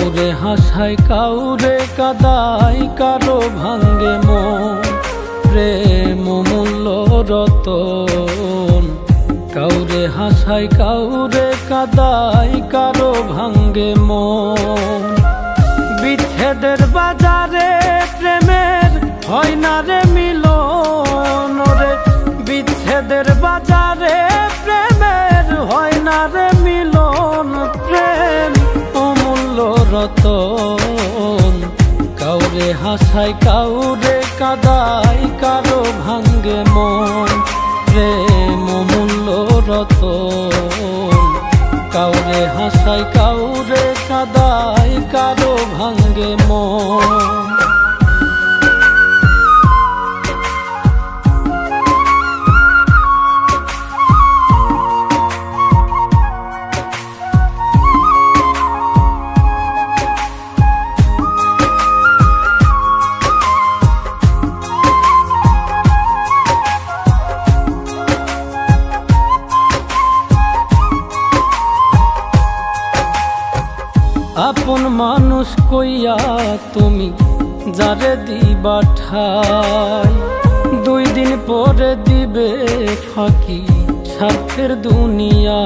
কাউরে হাসায় কাউরে কাদায় কারো ভাঙ্গে মন প্রেম মূল্য রতন। কাউরে হাসায় কাউরে কাদায় কারো ভাঙ্গে মন। বিচ্ছেদের বাজারে প্রেমের হয় না রে মিলন রে। বিচ্ছেদের বাজারে প্রেমের হয় না রে মিলন। প্রেম অমূল্য রতন। কাউরে হাসায় কাউরে কাদায় কারো ভাঙ্গে মন প্রেম অমূল্য রতন। কাউরে হাসায় কাউরে কাদায় কারো ভাঙ্গে মন। আপন মানুষ কইয়া তুমি যারে দিবা ঠাই, 2 দিন পরে দিবে ফাঁকি স্বার্থের দুনিয়া।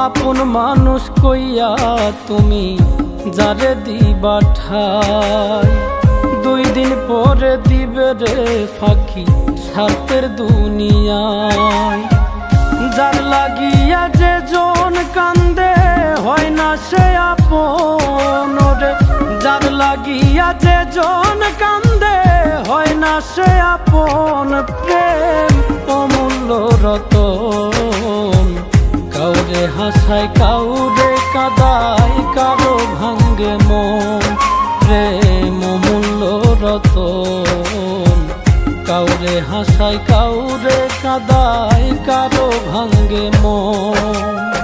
আপন মানুষ কইয়া তুমি যারে দিবা ঠাই, 2 দিন পরে দিবে রে ফাঁকি স্বার্থের দুনিয়ায়। যার লাগিয়া যে জন কান্দে হয় না সে আপন রে। যার লাগিয়া যে জন কান্দে হয় না সে আপন। প্রেম অমূল্য রতন। কাউরে হাসায় কাউরে কাদায় কারো ভাঙ্গে মন প্রেম অমূল্য রতন। কাউরে হাসায় কাউরে কাদায় কারো ভাঙ্গে মন।